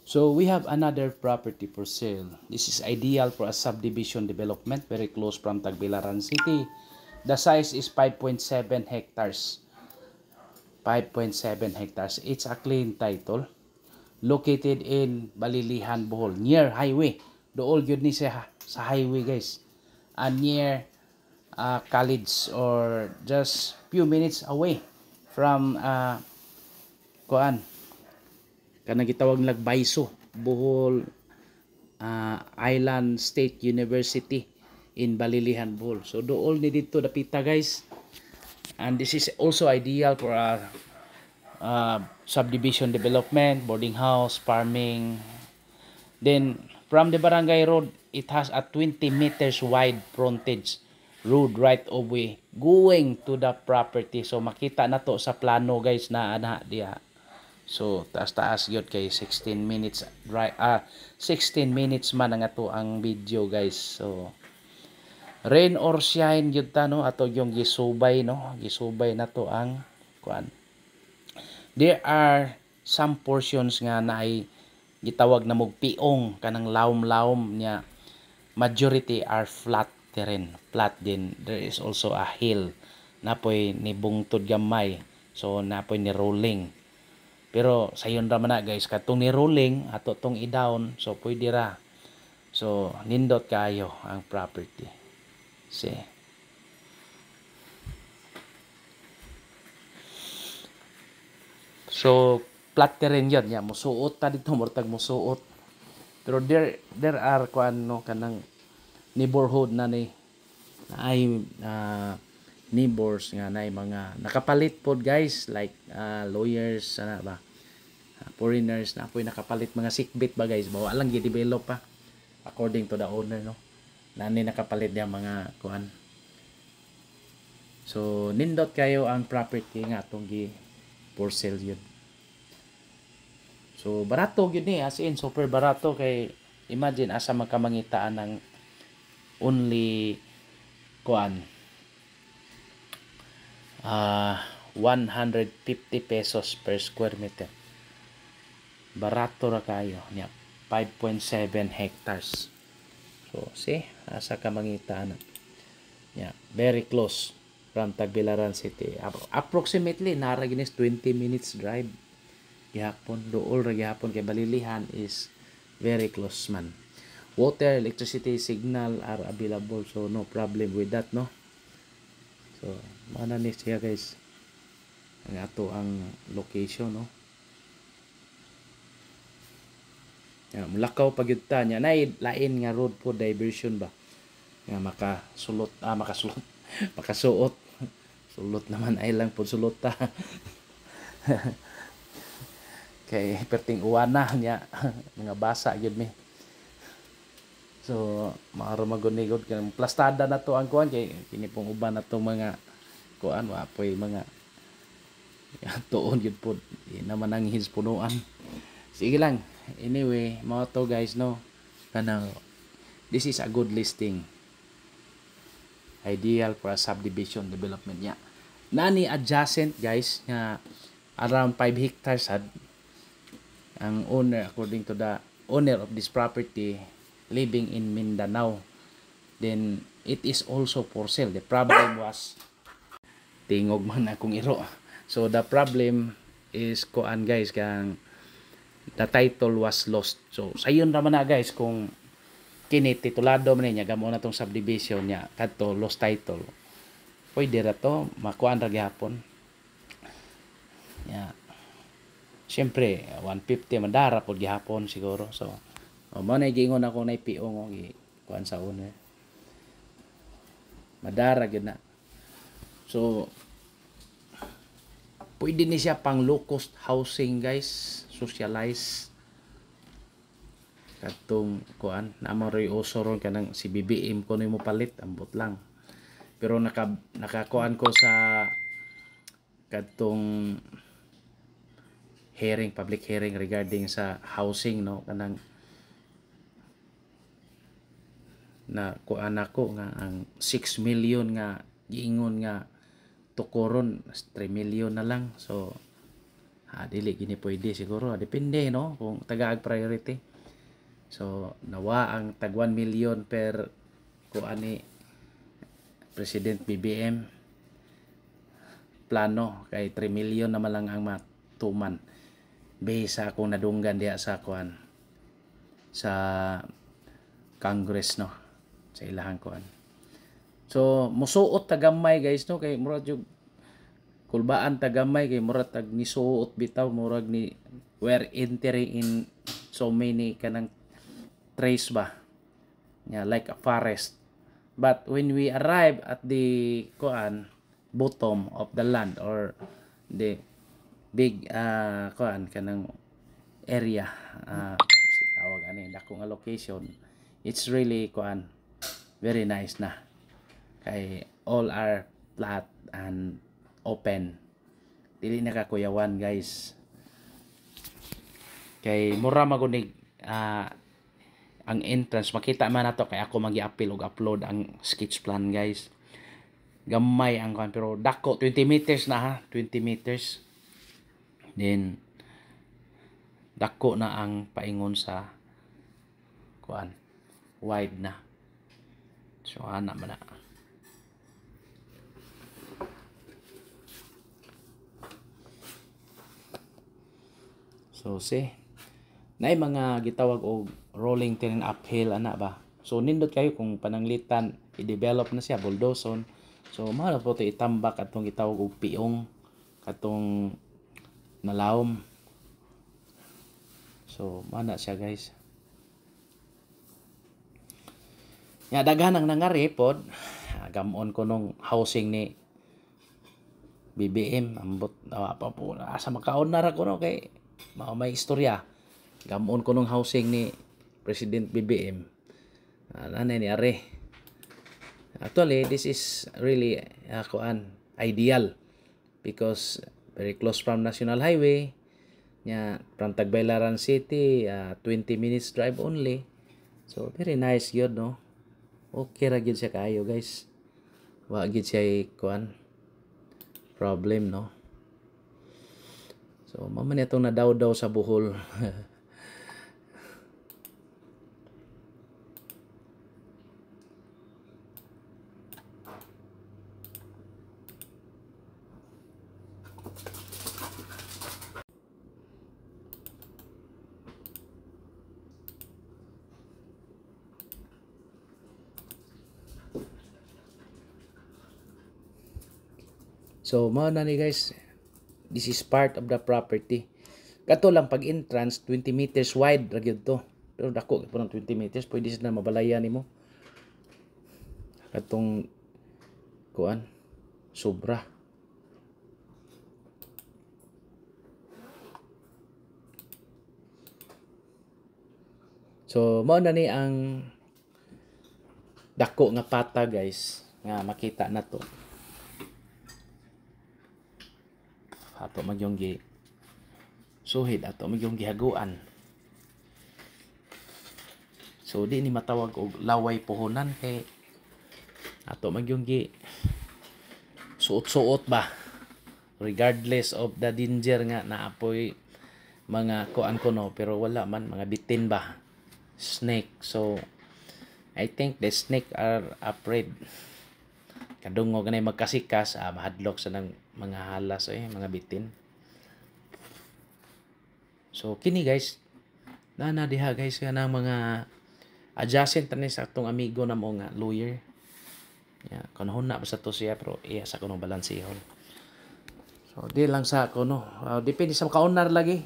So we have another property for sale. This is ideal for a subdivision development very close from Tagbilaran City. The size is 5.7 hectares. 5.7 hectares. It's a clean title. Located in Balilihan, Bohol, near highway. Dool yun ni sa highway, guys. And near college, or just few minutes away from kuan kanang gitawag nilag Baiso, Bohol Island State University in Balilihan, Bohol. So dool ni dito dapita, guys. And this is also ideal for a subdivision development, boarding house, farming. Then from the barangay road, it has a 20 meters wide frontage road right of way going to the property. So makita na to sa plano, guys, na ana diha. So taas-taas gyud kay 16 minutes right 16 minutes man ang ato ang video, guys. So rain or shine gyud ta, no, ato yung gisubay, no, gisubay na to ang kuan. There are some portions nga naay gitawag na mog piong kanang lawom-lawom niya. Majority are flat terrain, flat din. There is also a hill napoy ni bungtod gamay, so napoy ni rolling. Pero sayon ra man na, guys, katong ni rolling ato tong i-down, so pwede ra. So nindot kayo ang property. See. So flat terrain yun, ya musuot ta dito, murtag musuot. Pero there are kuan, no, kanang neighborhood na ni ay neighbors nga na mga nakapalit pod, guys, like lawyers ana ba, foreigners na po'y nakapalit mga sikbit ba, guys, bawa lang gi-develop pa according to the owner, no, nani nakapalit diya mga kuan. So nindot kayo ang property nga atong gi for sale yun. So barato yun eh, as in super barato. Kay imagine asa magkamangitaan ng only kuan 150 pesos per square meter. Barato ra kayo niya. 5.7 hectares. So see, asa kamangitaan niya, very close from Tagbilaran City. Approximately nara ginis 20 minutes drive gihapon. Dool ra gihapon kay Balilihan is very close man. Water, electricity, signal are available, so no problem with that, no. So mana ni siya, guys, ang ato ang location, no. Mulakaw pagyud ta nya nay lain nga road po diversion ba nga makasulot makasuot sulot naman ay lang po sulot ta. Kay perting uwana niya mga basa gyud mi. So maaro magunigod kan plastada na to ang kuan, kay kini pong uban na to mga kuan wa poy mga tuon gyud pod naman ang his punuan. Sige lang. Anyway, mga to, guys, no, kanang this is a good listing, ideal for a subdivision development niya. Nani adjacent, guys, nga around 5 hectares had ang owner, according to the owner of this property, living in Mindanao. Then it is also for sale. The problem was tingog man akong iro. So the problem is kuan, guys, kang the title was lost. So sayon ra man na, guys, kung kini titulado man niya gamo na tong subdivision niya kadto lost title, pwede ra to makuan ra gyapon. Yeah. Siyempre 150 mandara pod gyapon siguro. So mo na giingon ako na PO mo gi kuan sa owner. Madara gyud na. So pwede ni siya pang low cost housing, guys, socialize katong kuan na mo ray osoron kanang si BBM ko ni mo palit ambot lang. Pero nakakuan ko sa katong public hearing regarding sa housing, no, kanang na kuan ako nga ang 6 million nga giingon nga tukuron 3 million na lang. So Dili gini pwede siguro, depende no kung tagaag priority. So nawa ang tag 1 million per kuan ni President BBM, plano kay 3 million naman lang ang matuman base sa akong nadunggan diha sa kuan sa Congress no, sa ilahang kuan. So musuot tagamay guys no, kay murag yung kulbaan tagamay, kay murag tag nisuot bitaw, murag ni we're entering in so many kanang trees ba, like a forest. But when we arrive at the kuan bottom of the land or the big kuan kanang area, tawag ani dako nga location, it's really kuan very nice na, kay all are flat and open, dili na kakuyawan guys, kay mura magunig ang entrance. Makita man nato kay ako magi-upload og upload ang sketch plan guys. Gamay ang kuan pero dako, 20 meters na ha, 20 meters. Then dako na ang paingon sa kuan, wide na. So ana man na. So see, naay mga gitawag og rolling terrain uphill ana ba. So nindot kayo kung pananglitan i-develop na siya bulldozer. So mahal po ito itambak atong gitawag og piong katong nalawom. So mana siya guys. Nya daghan ang nangari pod, gamon ko nung housing ni BBM, ambot pa po asa makaon na ra ko no, kay may istorya. Gamon ko nung housing ni President BBM. Nanay ni are. Actually, this is really kuan ideal because very close from National Highway. Nya from Tagbaylaran City, 20 minutes drive only. So very nice gyud no. Okay ra gyud siya kaayo guys. Wa gyud siya kuan problem no. So maman itong nadaw-daw sa buhol. So mao na ni guys, this is part of the property. Kato lang pag entrance 20 meters wide ra gyud to. Pero dako po ng 20 meters, pwede na mabalayan nimo. Katong kuan sobra. So mao na ni ang dako nga pata guys nga makita na to. Ato magyong gi suhid, ato magyong gihaguan. So di ni matawag og laway puhunan kay ato magyong gi suot-suot ba, regardless of the danger nga naapoy mga kuan kuno, pero wala man mga bitin ba, snake. So I think the snake are afraid. Kadungog ganay magkasikas, mahadlok sa ng mga halas mga bitin. So kini guys, na diha guys nga mga adjacent tani sa atong amigo na mo nga lawyer. Kanahon na ba sa to siya, pero iya sa kuno balansihon. So di lang sa kuno, depende sa kaunar lagi.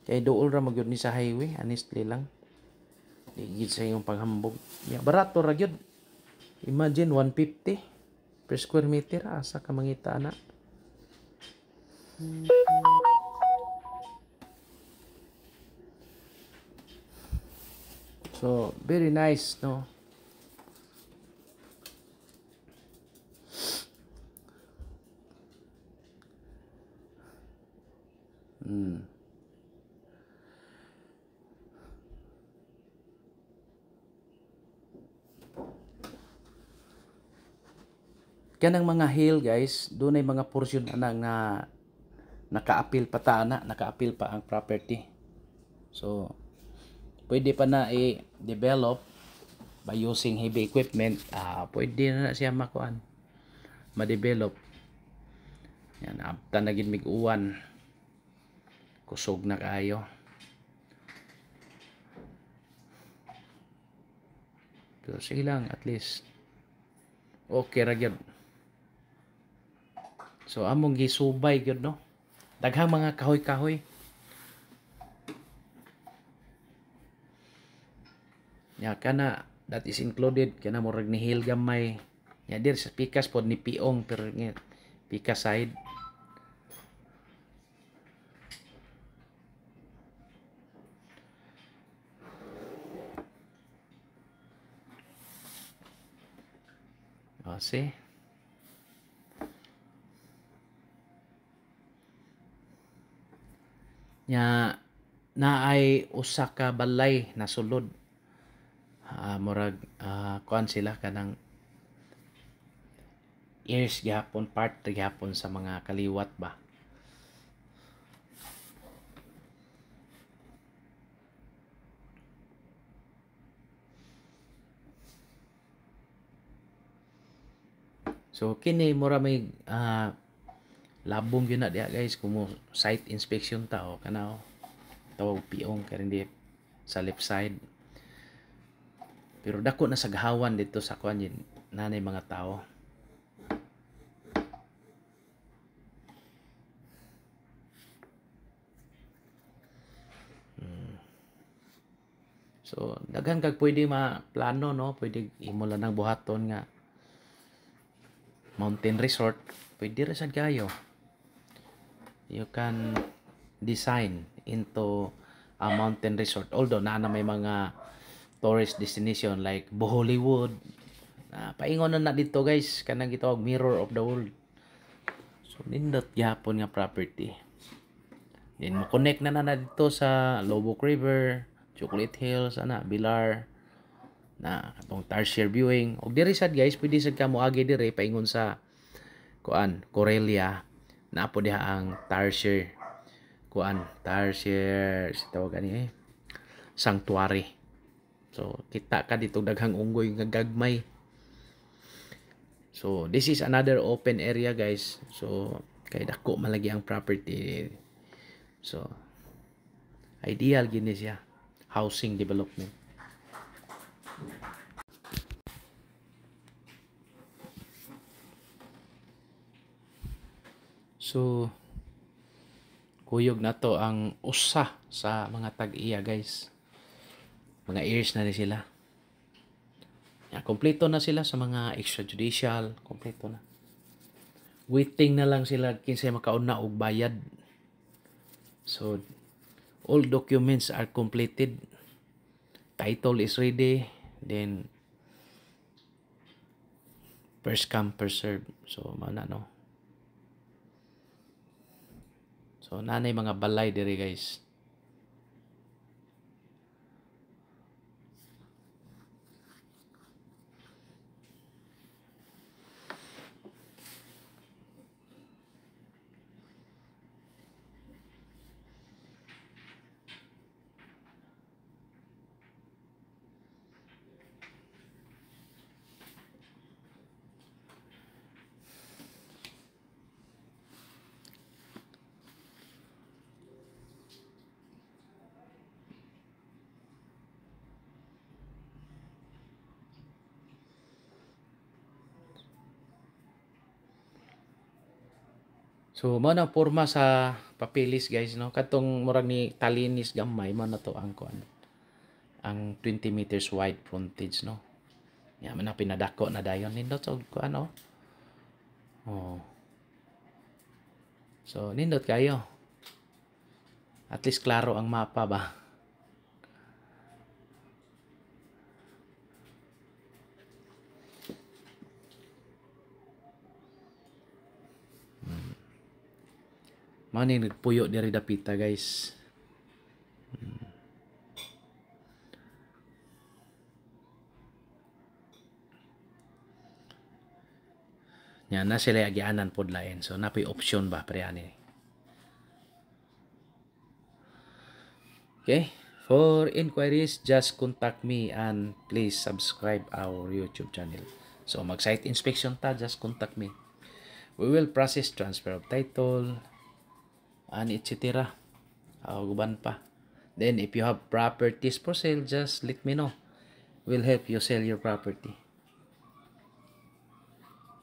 Kay dool ra magyud ni sa highway, honestly lang. Digid sa yung paghambog. Barato ra gyud. Imagine 150 per square meter, asa ka mangita na. So very nice no. kanang mga hill guys, doon ay mga portion na naka-appeal pa naka-appeal pa ang property. So pwede pa na i-develop by using heavy equipment. Pwede na siya ma-develop. Yan, abta na gid mig uwan. Kusog na kayo. Pero sige lang, at least okay ra gyud. So among gisubay gyud no. Daghang mga kahoy-kahoy. Ya kana that is included kana murag ni hill gamay. Ya dir sa pikas pod ni piong pero pikas side. See? Nya naay usa ka balay na sulod. Murag kuan sila kanang ears gihapon, part gihapon sa mga kaliwat ba. So kini mura may labong yun na diya guys kung site inspection ta o kana tawag piong karon di sa left side. Pero dako na sa gahawan dito sa kuan yun nanay mga tao. So daghan kag pwede ma-plano no, pwede imo lang nang buhaton nga mountain resort, pwede ra sad kayo. You can design into a mountain resort. Although na may mga tourist destination like Bohollywood. Paingon na dito guys, kanang gitawag mirror of the world. So nindot gyapon nga property. Then mo connect na dito sa Lobok River, Chocolate Hills, Bilar na katong tertiary viewing. Og diri sad guys, pwede sad ka moagi diri paingon sa Corelia na po diha ang tertiary si tawag ani sanctuary. So kita ka dito daghang unggoy nga gagmay. So this is another open area guys. So kay dako malagi ang property. So ideal gini siya housing development. So kuyog na to ang usa sa mga tag-iya guys. Mga years na sila. Kompleto na sila sa mga extrajudicial, kompleto na. Waiting na lang sila kinsay makauna og bayad. So all documents are completed. Title is ready, then first come first serve. So mana no. So nanay mga balay diri guys. So mao na porma sa papeles guys no. Katong murag ni talinis gamay mo na to ang kuan. Ang 20 meters wide frontage no. Ya man na pinadako na dayon nindot og kuan no. Oh. So nindot kayo. At least klaro ang mapa ba. Mani nagpuyo diri dapita guys. Yan na sila agianan pod lain. So napoy option ba pre ani. Okay? For inquiries, just contact me and please subscribe our YouTube channel. So mag-site inspection ta, just contact me. We will process transfer of title and etc. Guban pa. Then if you have properties for sale, just let me know. We'll help you sell your property.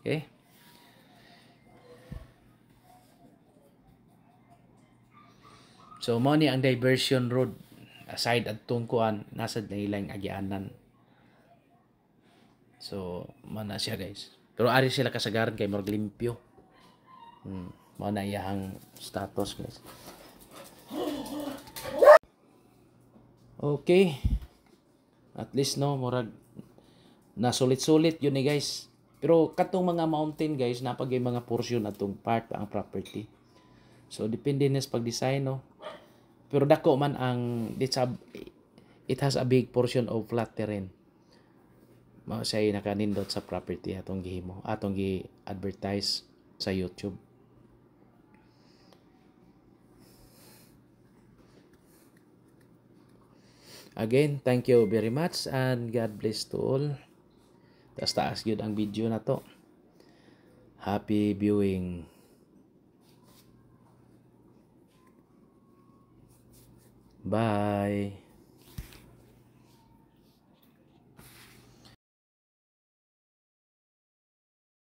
Okay? So mo ni ang diversion road aside adtong kuan nasad na ilang agianan. So man na siya guys. Pero ari sila kasagaran kay murag limpyo. Mao na iyang status guys. Okay. At least no murag nasulit-sulit yun ni guys. Pero katong mga mountain guys napagay mga portion atong part ang property. So depende na sa pag-design no. Pero dako man ang it has a big portion of flat terrain. Mao say nakanindot sa property atong gihimo, atong gi-advertise sa YouTube. Again, thank you very much and God bless to all. Taas gyud ang video na to. Happy viewing. Bye.